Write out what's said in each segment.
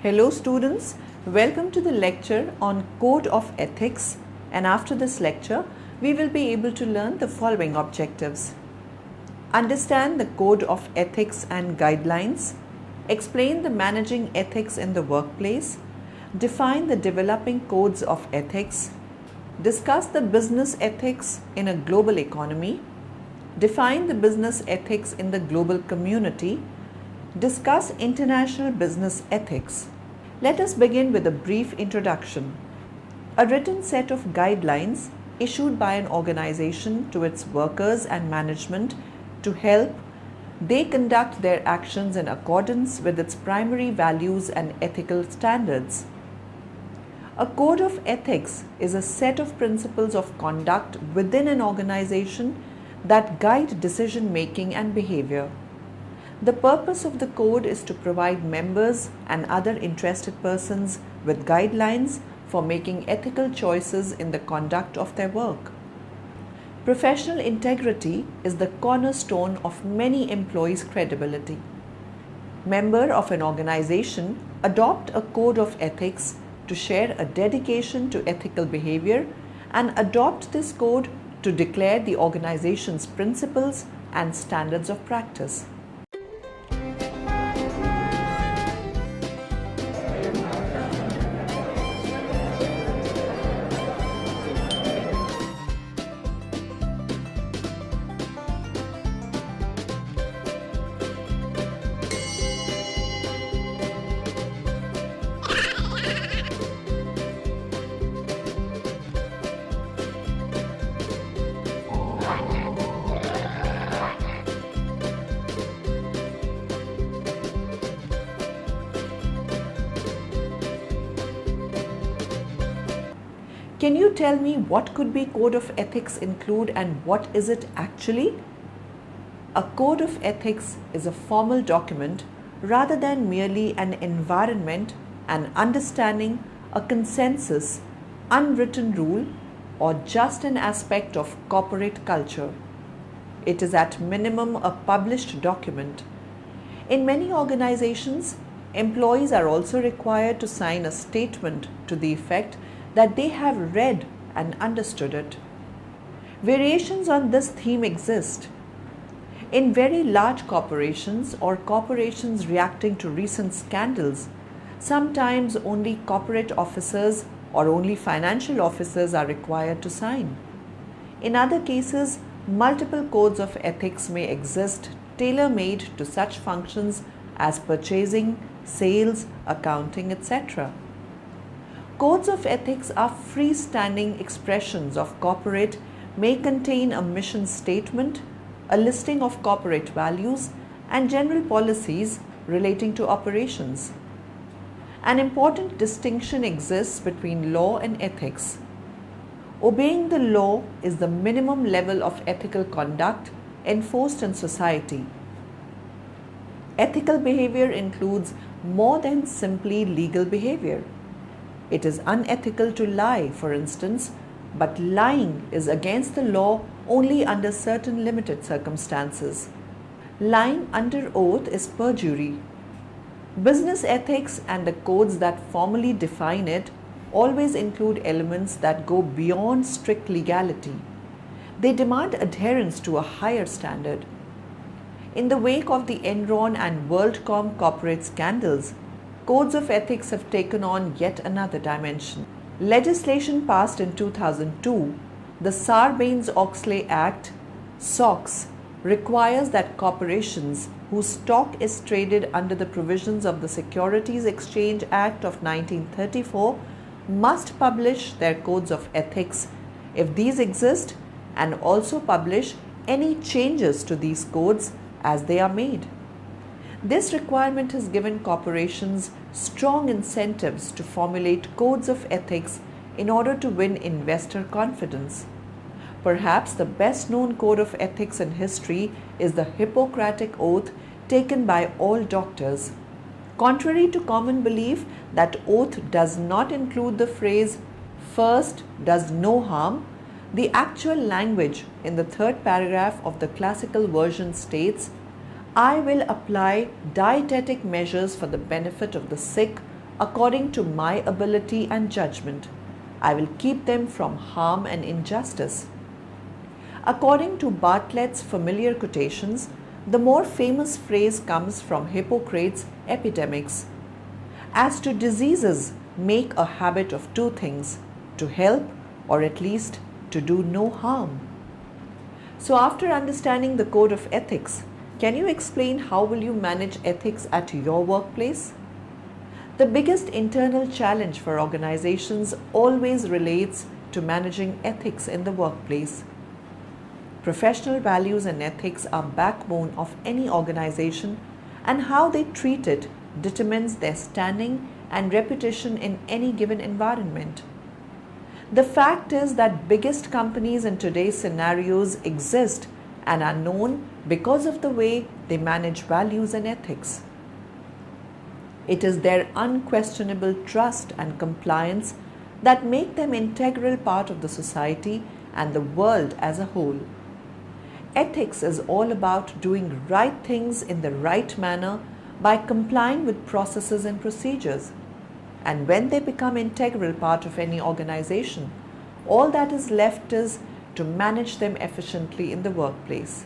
Hello students, welcome to the lecture on Code of Ethics, and after this lecture we will be able to learn the following objectives. Understand the Code of Ethics and Guidelines, explain the managing ethics in the workplace, define the developing codes of ethics, discuss the business ethics in a global economy, define the business ethics in the global community, discuss international business ethics. Let us begin with a brief introduction. A written set of guidelines issued by an organization to its workers and management to help they conduct their actions in accordance with its primary values and ethical standards. A code of ethics is a set of principles of conduct within an organization that guide decision making and behavior. The purpose of the code is to provide members and other interested persons with guidelines for making ethical choices in the conduct of their work. Professional integrity is the cornerstone of many employees' credibility. Members of an organization adopt a code of ethics to share a dedication to ethical behavior and adopt this code to declare the organization's principles and standards of practice. Can you tell me what could be code of ethics include and what is it actually? A code of ethics is a formal document rather than merely an environment, an understanding, a consensus, unwritten rule, or just an aspect of corporate culture. It is at minimum a published document. In many organizations, employees are also required to sign a statement to the effect that they have read and understood it. Variations on this theme exist. In very large corporations or corporations reacting to recent scandals, sometimes only corporate officers or only financial officers are required to sign. In other cases, multiple codes of ethics may exist tailor-made to such functions as purchasing, sales, accounting, etc. Codes of ethics are freestanding expressions of corporate, may contain a mission statement, a listing of corporate values, and general policies relating to operations. An important distinction exists between law and ethics. Obeying the law is the minimum level of ethical conduct enforced in society. Ethical behavior includes more than simply legal behavior. It is unethical to lie, for instance, but lying is against the law only under certain limited circumstances. Lying under oath is perjury. Business ethics and the codes that formally define it always include elements that go beyond strict legality. They demand adherence to a higher standard. In the wake of the Enron and WorldCom corporate scandals, codes of ethics have taken on yet another dimension. Legislation passed in 2002, the Sarbanes-Oxley Act, SOX, requires that corporations whose stock is traded under the provisions of the Securities Exchange Act of 1934 must publish their codes of ethics if these exist, and also publish any changes to these codes as they are made. This requirement has given corporations strong incentives to formulate codes of ethics in order to win investor confidence. Perhaps the best known code of ethics in history is the Hippocratic Oath taken by all doctors. Contrary to common belief that oath does not include the phrase "first does no harm," the actual language in the third paragraph of the classical version states, "I will apply dietetic measures for the benefit of the sick according to my ability and judgment. I will keep them from harm and injustice. According to Bartlett's familiar quotations, the more famous phrase comes from Hippocrates' Epidemics. As to diseases, make a habit of two things: to help, or at least to do no harm. So after understanding the code of ethics, can you explain how will you manage ethics at your workplace? The biggest internal challenge for organizations always relates to managing ethics in the workplace. Professional values and ethics are backbone of any organization, and how they treat it determines their standing and reputation in any given environment. The fact is that biggest companies in today's scenarios exist and are known because of the way they manage values and ethics. It is their unquestionable trust and compliance that make them an integral part of the society and the world as a whole. Ethics is all about doing right things in the right manner by complying with processes and procedures. And when they become an integral part of any organization, all that is left is to manage them efficiently in the workplace.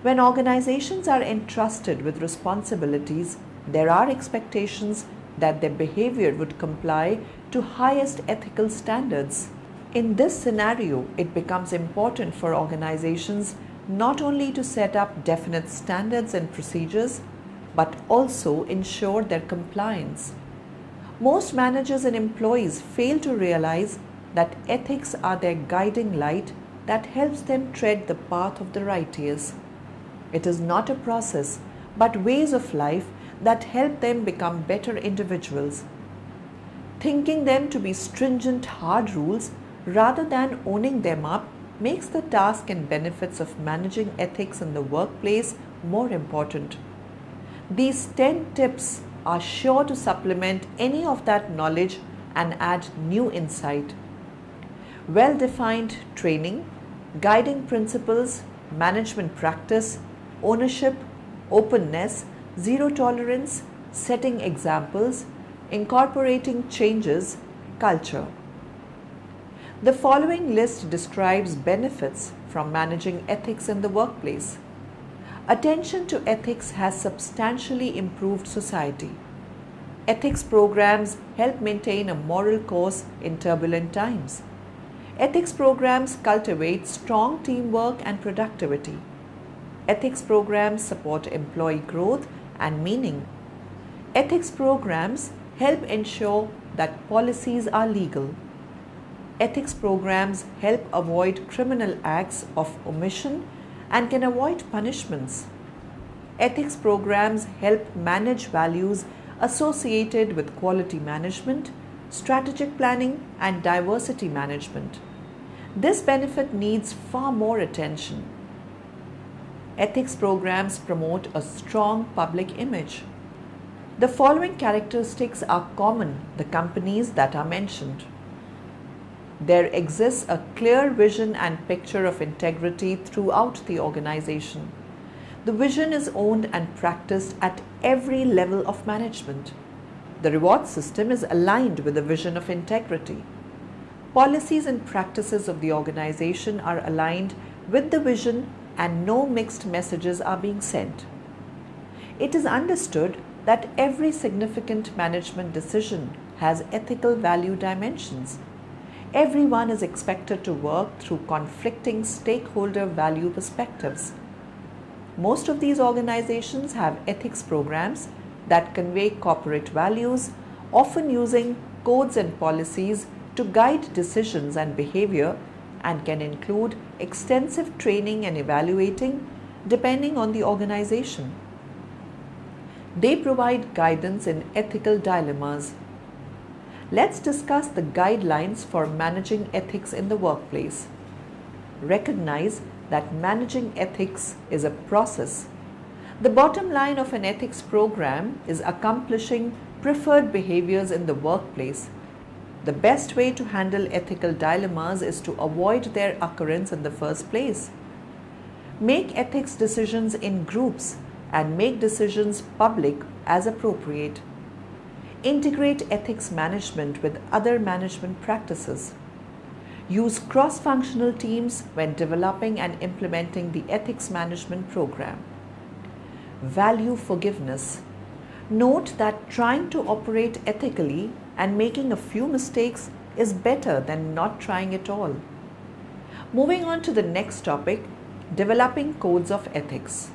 When organizations are entrusted with responsibilities, there are expectations that their behavior would comply to highest ethical standards. In this scenario, it becomes important for organizations not only to set up definite standards and procedures, but also ensure their compliance. Most managers and employees fail to realize that ethics are their guiding light that helps them tread the path of the righteous. It is not a process, but ways of life that help them become better individuals. Thinking them to be stringent, hard rules rather than owning them up makes the task and benefits of managing ethics in the workplace more important. These 10 tips are sure to supplement any of that knowledge and add new insight. Well-defined training, guiding principles, management practice, ownership, openness, zero tolerance, setting examples, incorporating changes, culture. The following list describes benefits from managing ethics in the workplace. Attention to ethics has substantially improved society. Ethics programs help maintain a moral course in turbulent times. Ethics programs cultivate strong teamwork and productivity. Ethics programs support employee growth and meaning. Ethics programs help ensure that policies are legal. Ethics programs help avoid criminal acts of omission and can avoid punishments. Ethics programs help manage values associated with quality management, strategic planning, and diversity management. This benefit needs far more attention. Ethics programs promote a strong public image. The following characteristics are common to the companies that are mentioned. There exists a clear vision and picture of integrity throughout the organization. The vision is owned and practiced at every level of management. The reward system is aligned with the vision of integrity. Policies and practices of the organization are aligned with the vision and no mixed messages are being sent. It is understood that every significant management decision has ethical value dimensions. Everyone is expected to work through conflicting stakeholder value perspectives. Most of these organizations have ethics programs that convey corporate values, often using codes and policies to guide decisions and behavior, and can include extensive training and evaluating depending on the organization. They provide guidance in ethical dilemmas. Let's discuss the guidelines for managing ethics in the workplace. Recognize that managing ethics is a process. The bottom line of an ethics program is accomplishing preferred behaviors in the workplace. The best way to handle ethical dilemmas is to avoid their occurrence in the first place. Make ethics decisions in groups and make decisions public as appropriate. Integrate ethics management with other management practices. Use cross-functional teams when developing and implementing the ethics management program. Value forgiveness. Note that trying to operate ethically and making a few mistakes is better than not trying at all. Moving on to the next topic, developing codes of ethics.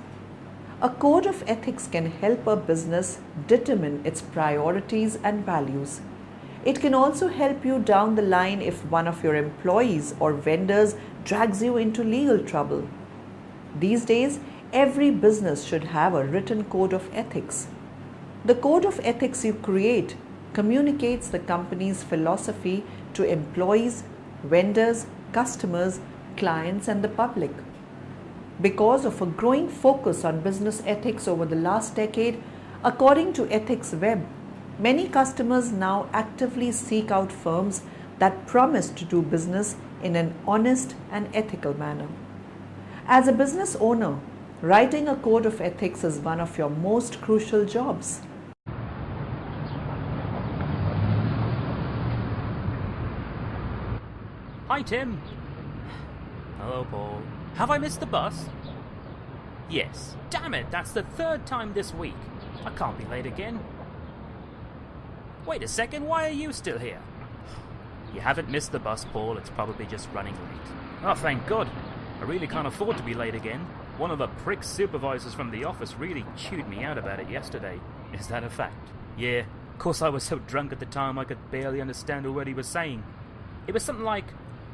A code of ethics can help a business determine its priorities and values. It can also help you down the line if one of your employees or vendors drags you into legal trouble. These days, every business should have a written code of ethics. The code of ethics you create communicates the company's philosophy to employees, vendors, customers, clients, and the public. Because of a growing focus on business ethics over the last decade, according to Ethics Web, many customers now actively seek out firms that promise to do business in an honest and ethical manner. As a business owner, writing a code of ethics is one of your most crucial jobs. Hi, Tim. Hello, Paul. Have I missed the bus? Yes. Damn it, that's the third time this week. I can't be late again. Wait a second, why are you still here? You haven't missed the bus, Paul. It's probably just running late. Oh, thank God. I really can't afford to be late again. One of the prick supervisors from the office really chewed me out about it yesterday. Is that a fact? Yeah. Of course, I was so drunk at the time I could barely understand a word he was saying. It was something like,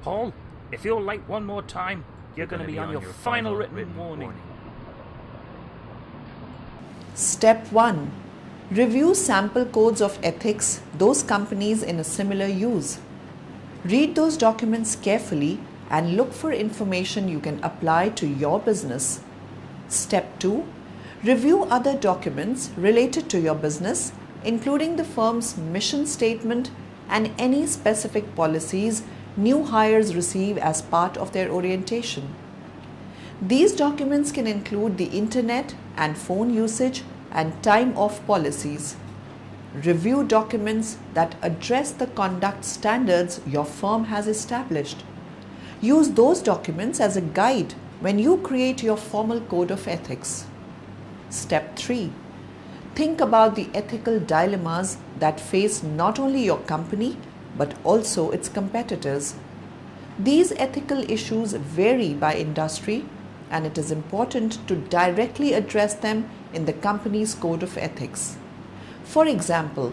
Paul, if you're late one more time, you're going to be on your final written warning. Step 1. Review sample codes of ethics those companies in a similar use. Read those documents carefully and look for information you can apply to your business. Step 2. Review other documents related to your business, including the firm's mission statement and any specific policies new hires receive as part of their orientation. These documents can include the internet and phone usage and time off policies. Review documents that address the conduct standards your firm has established. Use those documents as a guide when you create your formal code of ethics. Step 3. Think about the ethical dilemmas that face not only your company but also its competitors. These ethical issues vary by industry, and it is important to directly address them in the company's code of ethics. For example,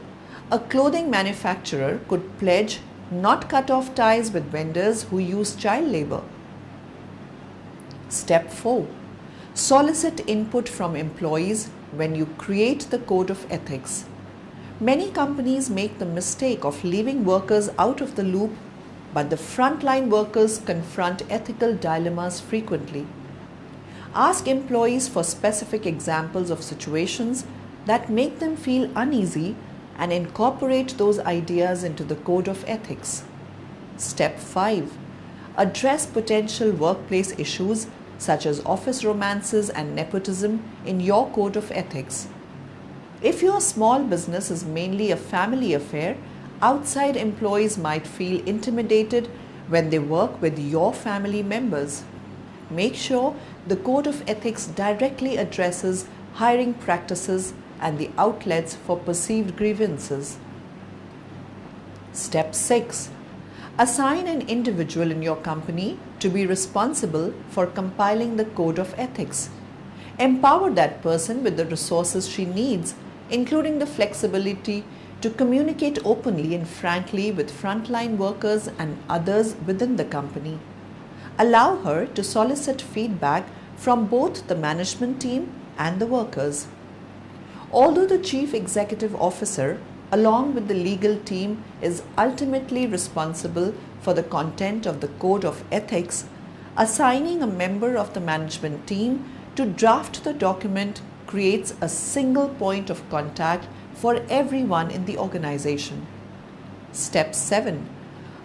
a clothing manufacturer could pledge Not cut off ties with vendors who use child labor. Step 4. Solicit input from employees when you create the code of ethics. Many companies make the mistake of leaving workers out of the loop, but the frontline workers confront ethical dilemmas frequently. Ask employees for specific examples of situations that make them feel uneasy and incorporate those ideas into the code of ethics. Step 5. Address potential workplace issues such as office romances and nepotism in your code of ethics. If your small business is mainly a family affair, outside employees might feel intimidated when they work with your family members. Make sure the code of ethics directly addresses hiring practices and the outlets for perceived grievances. Step 6. Assign an individual in your company to be responsible for compiling the code of ethics. Empower that person with the resources she needs, including the flexibility to communicate openly and frankly with frontline workers and others within the company. Allow her to solicit feedback from both the management team and the workers. Although the Chief Executive Officer, along with the legal team, is ultimately responsible for the content of the Code of Ethics, assigning a member of the management team to draft the document creates a single point of contact for everyone in the organization. Step 7.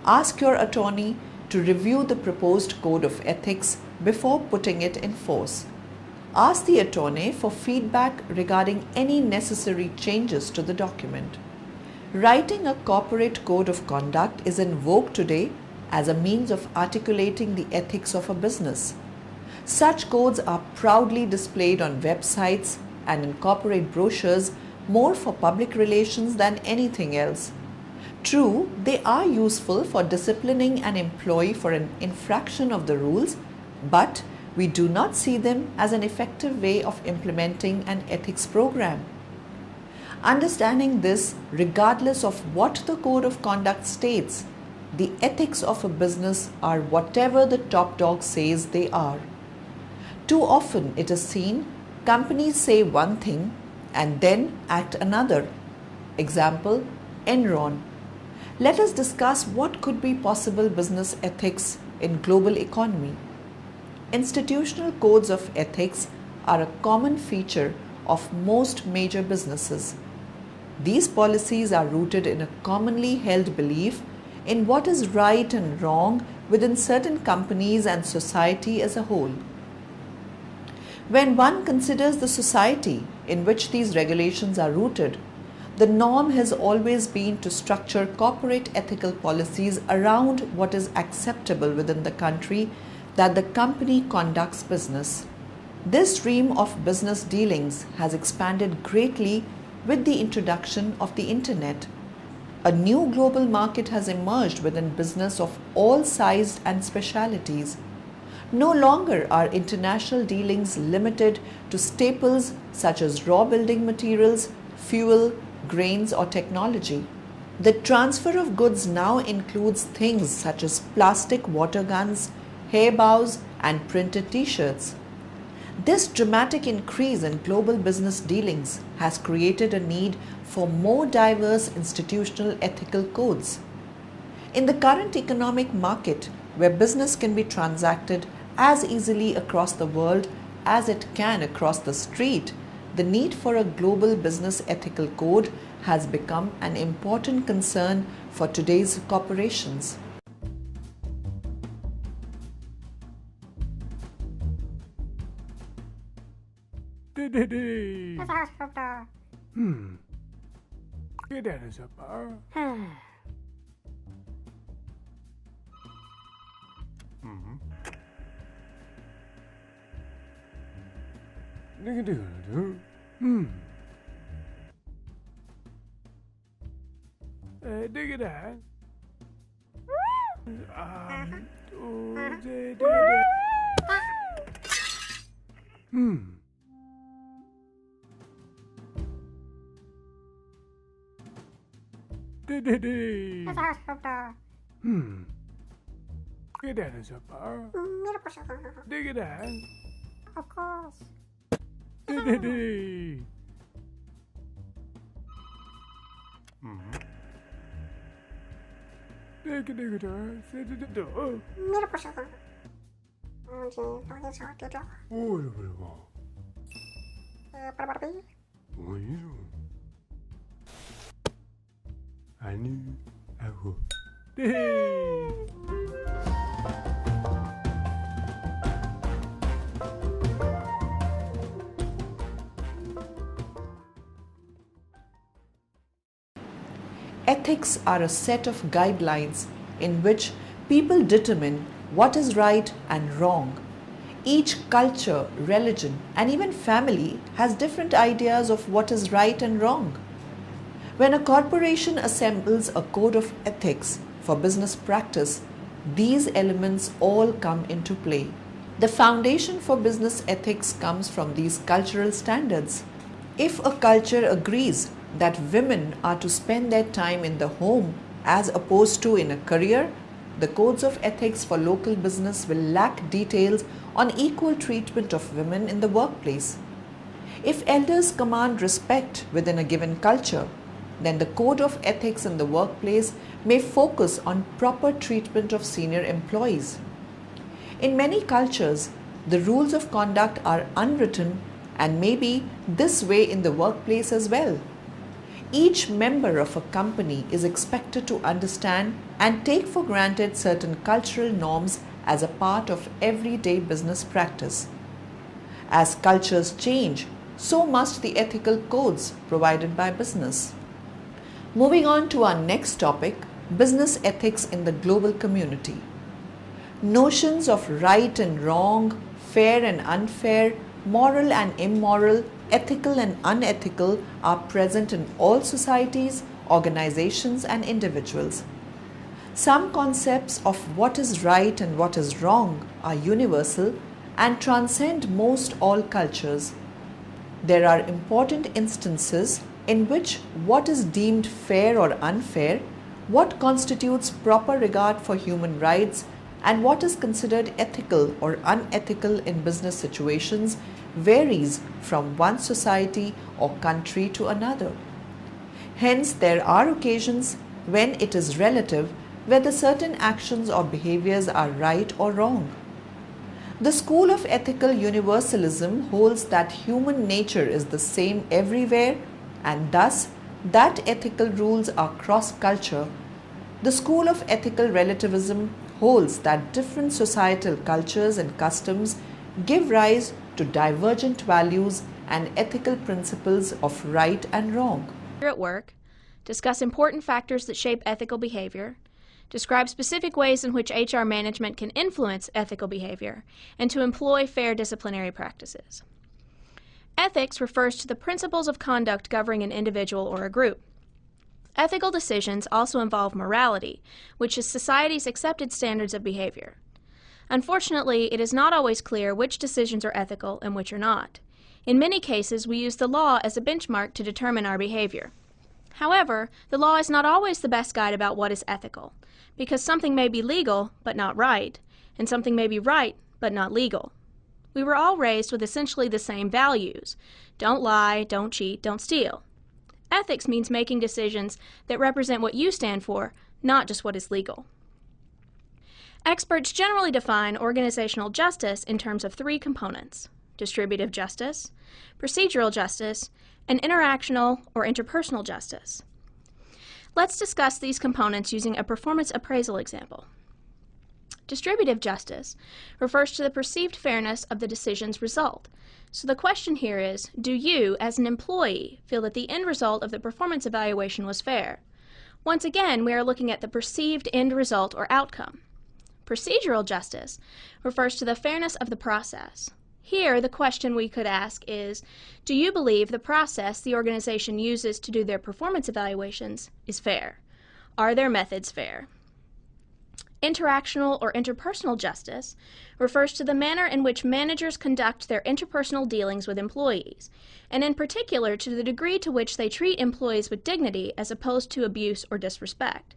Ask your attorney to review the proposed Code of Ethics before putting it in force. Ask the attorney for feedback regarding any necessary changes to the document. Writing a corporate code of conduct is in vogue today as a means of articulating the ethics of a business. Such codes are proudly displayed on websites and in corporate brochures more for public relations than anything else. True, they are useful for disciplining an employee for an infraction of the rules, but we do not see them as an effective way of implementing an ethics program. Understanding this, regardless of what the code of conduct states, the ethics of a business are whatever the top dog says they are. Too often it is seen companies say one thing and then act another. Example, Enron. Let us discuss what could be possible business ethics in global economy. Institutional codes of ethics are a common feature of most major businesses. These policies are rooted in a commonly held belief in what is right and wrong within certain companies and society as a whole. When one considers the society in which these regulations are rooted, the norm has always been to structure corporate ethical policies around what is acceptable within the country that the company conducts business. This stream of business dealings has expanded greatly with the introduction of the internet. A new global market has emerged within business of all sizes and specialities. No longer are international dealings limited to staples such as raw building materials, fuel, grains, or technology. The transfer of goods now includes things such as plastic water guns, hair bows, and printed t-shirts. This dramatic increase in global business dealings has created a need for more diverse institutional ethical codes. In the current economic market, where business can be transacted as easily across the world as it can across the street, the need for a global business ethical code has become an important concern for today's corporations. Get that is a bar. Dig it out. Of course. Dig. Dig it out. Sit at the door. I knew I would. Ethics are a set of guidelines in which people determine what is right and wrong. Each culture, religion, and even family has different ideas of what is right and wrong. When a corporation assembles a code of ethics for business practice, these elements all come into play. The foundation for business ethics comes from these cultural standards. If a culture agrees that women are to spend their time in the home as opposed to in a career, the codes of ethics for local business will lack details on equal treatment of women in the workplace. If elders command respect within a given culture, then the code of ethics in the workplace may focus on proper treatment of senior employees. In many cultures, the rules of conduct are unwritten and may be this way in the workplace as well. Each member of a company is expected to understand and take for granted certain cultural norms as a part of everyday business practice. As cultures change, so must the ethical codes provided by business. Moving on to our next topic, business ethics in the global community. Notions of right and wrong, fair and unfair, moral and immoral, ethical and unethical are present in all societies, organizations, and individuals. Some concepts of what is right and what is wrong are universal and transcend most all cultures. There are important instances in which what is deemed fair or unfair, what constitutes proper regard for human rights, and what is considered ethical or unethical in business situations varies from one society or country to another. Hence, there are occasions when it is relative whether certain actions or behaviors are right or wrong. The school of ethical universalism holds that human nature is the same everywhere and thus that ethical rules are cross-culture. The school of ethical relativism holds that different societal cultures and customs give rise to divergent values and ethical principles of right and wrong. At work, discuss important factors that shape ethical behavior, describe specific ways in which HR management can influence ethical behavior, and to employ fair disciplinary practices. Ethics refers to the principles of conduct governing an individual or a group. Ethical decisions also involve morality, which is society's accepted standards of behavior. Unfortunately, it is not always clear which decisions are ethical and which are not. In many cases, we use the law as a benchmark to determine our behavior. However, the law is not always the best guide about what is ethical, because something may be legal but not right, and something may be right but not legal. We were all raised with essentially the same values. Don't lie, don't cheat, don't steal. Ethics means making decisions that represent what you stand for, not just what is legal. Experts generally define organizational justice in terms of three components: distributive justice, procedural justice, and interactional or interpersonal justice. Let's discuss these components using a performance appraisal example. Distributive justice refers to the perceived fairness of the decision's result. So the question here is, do you, as an employee, feel that the end result of the performance evaluation was fair? Once again, we are looking at the perceived end result or outcome. Procedural justice refers to the fairness of the process. Here, the question we could ask is, do you believe the process the organization uses to do their performance evaluations is fair? Are their methods fair? Interactional or interpersonal justice refers to the manner in which managers conduct their interpersonal dealings with employees, and in particular to the degree to which they treat employees with dignity as opposed to abuse or disrespect.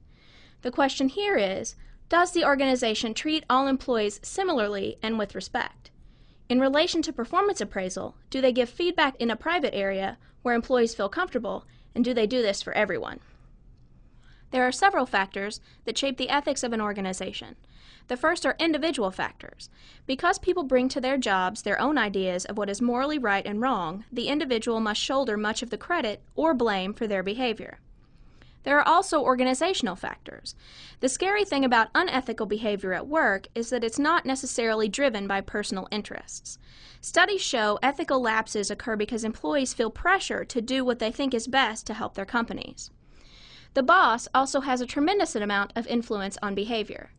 The question here is, does the organization treat all employees similarly and with respect? In relation to performance appraisal, do they give feedback in a private area where employees feel comfortable, and do they do this for everyone? There are several factors that shape the ethics of an organization. The first are individual factors. Because people bring to their jobs their own ideas of what is morally right and wrong, the individual must shoulder much of the credit or blame for their behavior. There are also organizational factors. The scary thing about unethical behavior at work is that it's not necessarily driven by personal interests. Studies show ethical lapses occur because employees feel pressure to do what they think is best to help their companies. The boss also has a tremendous amount of influence on behavior.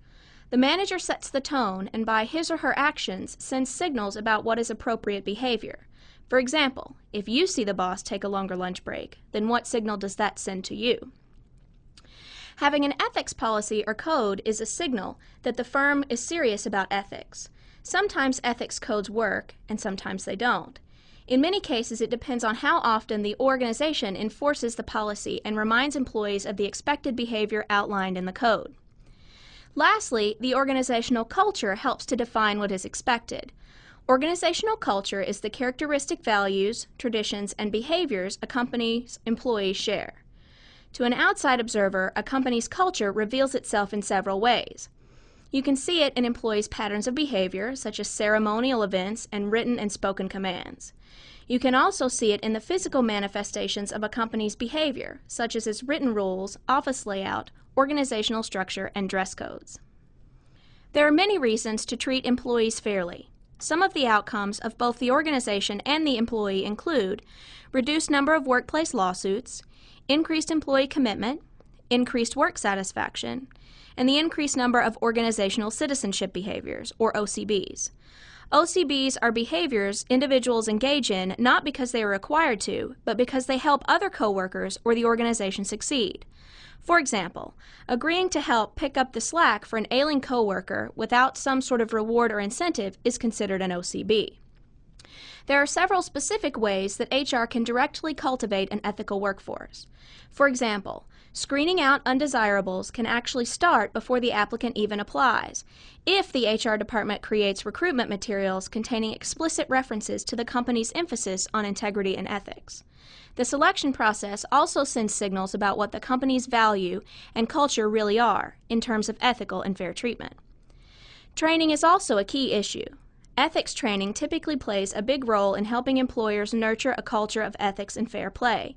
The manager sets the tone and by his or her actions sends signals about what is appropriate behavior. For example, if you see the boss take a longer lunch break, then what signal does that send to you? Having an ethics policy or code is a signal that the firm is serious about ethics. Sometimes ethics codes work, and sometimes they don't. In many cases, it depends on how often the organization enforces the policy and reminds employees of the expected behavior outlined in the code. Lastly, the organizational culture helps to define what is expected. Organizational culture is the characteristic values, traditions, and behaviors a company's employees share. To an outside observer, a company's culture reveals itself in several ways. You can see it in employees' patterns of behavior, such as ceremonial events and written and spoken commands. You can also see it in the physical manifestations of a company's behavior, such as its written rules, office layout, organizational structure, and dress codes. There are many reasons to treat employees fairly. Some of the outcomes of both the organization and the employee include reduced number of workplace lawsuits, increased employee commitment, increased work satisfaction, and the increased number of organizational citizenship behaviors, or OCBs. OCBs are behaviors individuals engage in not because they are required to, but because they help other coworkers or the organization succeed. For example, agreeing to help pick up the slack for an ailing coworker without some sort of reward or incentive is considered an OCB. There are several specific ways that HR can directly cultivate an ethical workforce. For example, screening out undesirables can actually start before the applicant even applies, if the HR department creates recruitment materials containing explicit references to the company's emphasis on integrity and ethics. The selection process also sends signals about what the company's value and culture really are in terms of ethical and fair treatment. Training is also a key issue. Ethics training typically plays a big role in helping employers nurture a culture of ethics and fair play.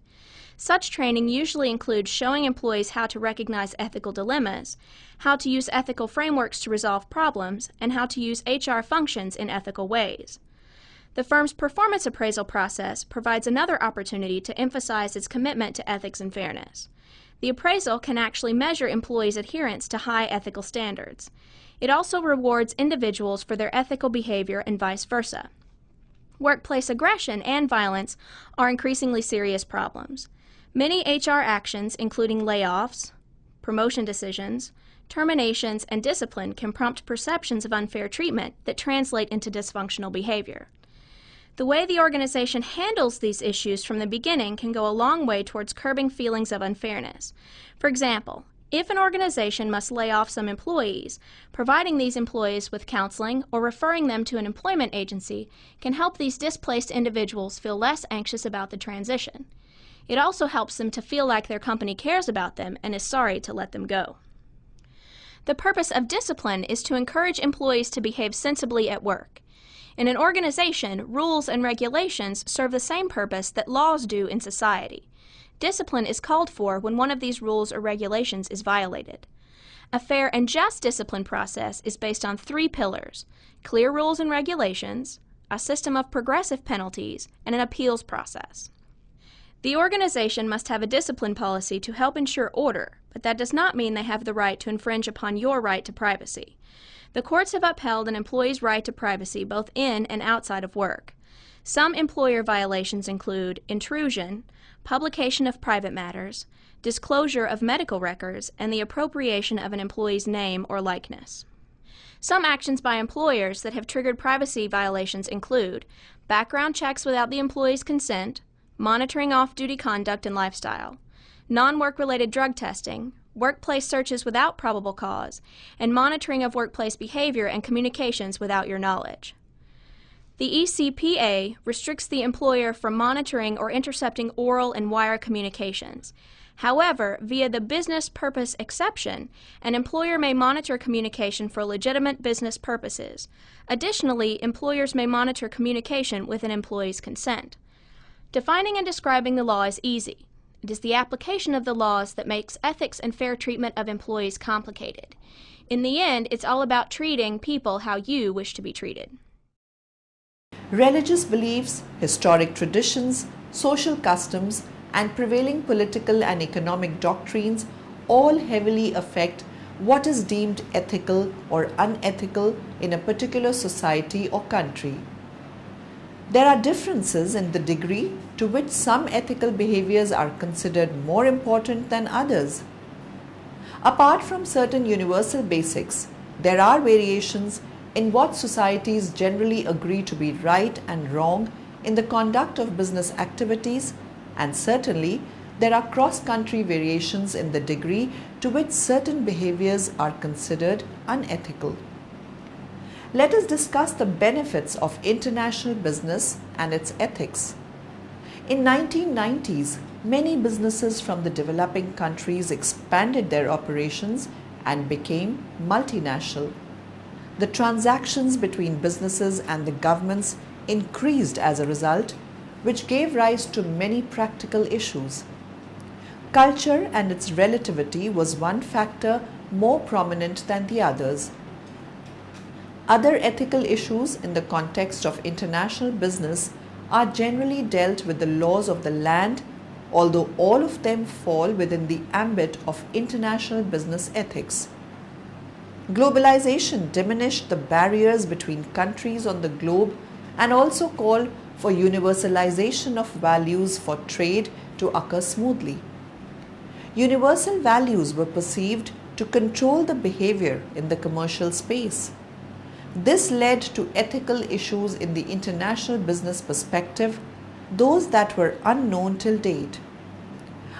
Such training usually includes showing employees how to recognize ethical dilemmas, how to use ethical frameworks to resolve problems, and how to use HR functions in ethical ways. The firm's performance appraisal process provides another opportunity to emphasize its commitment to ethics and fairness. The appraisal can actually measure employees' adherence to high ethical standards. It also rewards individuals for their ethical behavior and vice versa. Workplace aggression and violence are increasingly serious problems. Many HR actions, including layoffs, promotion decisions, terminations, and discipline, can prompt perceptions of unfair treatment that translate into dysfunctional behavior. The way the organization handles these issues from the beginning can go a long way towards curbing feelings of unfairness. For example, if an organization must lay off some employees, providing these employees with counseling or referring them to an employment agency can help these displaced individuals feel less anxious about the transition. It also helps them to feel like their company cares about them and is sorry to let them go. The purpose of discipline is to encourage employees to behave sensibly at work. In an organization, rules and regulations serve the same purpose that laws do in society. Discipline is called for when one of these rules or regulations is violated. A fair and just discipline process is based on 3 pillars: clear rules and regulations, a system of progressive penalties, and an appeals process. The organization must have a discipline policy to help ensure order, but that does not mean they have the right to infringe upon your right to privacy. The courts have upheld an employee's right to privacy both in and outside of work. Some employer violations include intrusion, publication of private matters, disclosure of medical records, and the appropriation of an employee's name or likeness. Some actions by employers that have triggered privacy violations include background checks without the employee's consent, monitoring off-duty conduct and lifestyle, non-work-related drug testing, workplace searches without probable cause, and monitoring of workplace behavior and communications without your knowledge. The ECPA restricts the employer from monitoring or intercepting oral and wire communications. However, via the business purpose exception, an employer may monitor communication for legitimate business purposes. Additionally, employers may monitor communication with an employee's consent. Defining and describing the law is easy. It is the application of the laws that makes ethics and fair treatment of employees complicated. In the end, it's all about treating people how you wish to be treated. Religious beliefs, historic traditions, social customs, and prevailing political and economic doctrines all heavily affect what is deemed ethical or unethical in a particular society or country. There are differences in the degree to which some ethical behaviors are considered more important than others. Apart from certain universal basics, there are variations in what societies generally agree to be right and wrong in the conduct of business activities, and certainly there are cross-country variations in the degree to which certain behaviors are considered unethical. Let us discuss the benefits of international business and its ethics. In 1990s, many businesses from the developing countries expanded their operations and became multinational. The transactions between businesses and the governments increased as a result, which gave rise to many practical issues. Culture and its relativity was one factor more prominent than the others. Other ethical issues in the context of international business are generally dealt with the laws of the land, although all of them fall within the ambit of international business ethics. Globalization diminished the barriers between countries on the globe and also called for universalization of values for trade to occur smoothly. Universal values were perceived to control the behavior in the commercial space. This led to ethical issues in the international business perspective, those that were unknown till date.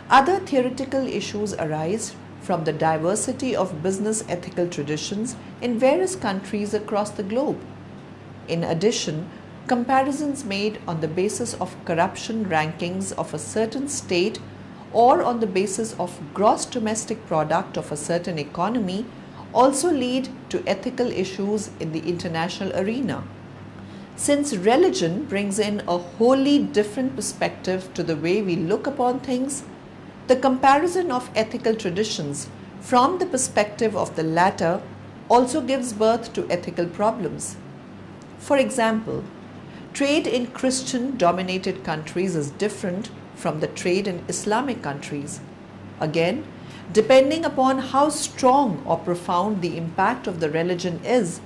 Other theoretical issues arise from the diversity of business ethical traditions in various countries across the globe. In addition, comparisons made on the basis of corruption rankings of a certain state or on the basis of gross domestic product of a certain economy also lead to ethical issues in the international arena. Since religion brings in a wholly different perspective to the way we look upon things, the comparison of ethical traditions from the perspective of the latter also gives birth to ethical problems. For example, trade in Christian-dominated countries is different from the trade in Islamic countries. Again, depending upon how strong or profound the impact of the religion is,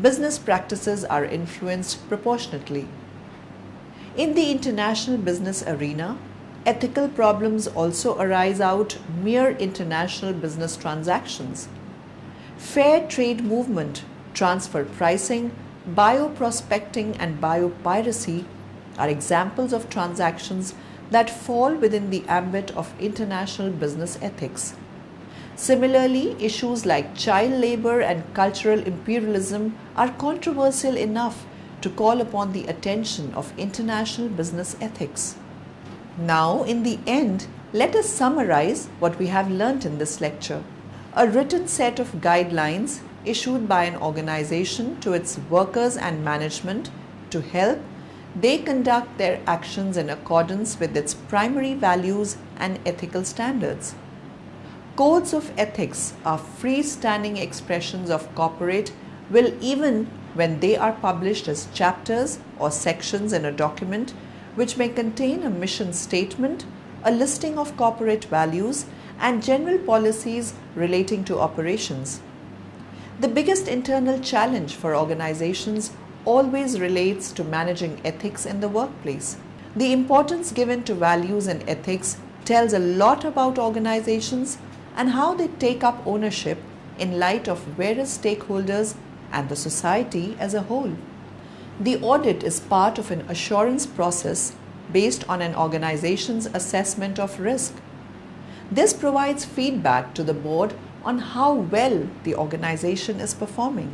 business practices are influenced proportionately. In the international business arena, ethical problems also arise out mere international business transactions. Fair trade movement, transfer pricing, bioprospecting and biopiracy are examples of transactions that fall within the ambit of international business ethics. Similarly, issues like child labor and cultural imperialism are controversial enough to call upon the attention of international business ethics. Now, in the end, let us summarize what we have learnt in this lecture. A written set of guidelines issued by an organization to its workers and management to help they conduct their actions in accordance with its primary values and ethical standards. Codes of ethics are freestanding expressions of corporate will even when they are published as chapters or sections in a document which may contain a mission statement, a listing of corporate values, and general policies relating to operations. The biggest internal challenge for organizations always relates to managing ethics in the workplace. The importance given to values and ethics tells a lot about organizations and how they take up ownership in light of various stakeholders and the society as a whole. The audit is part of an assurance process based on an organization's assessment of risk. This provides feedback to the board on how well the organization is performing.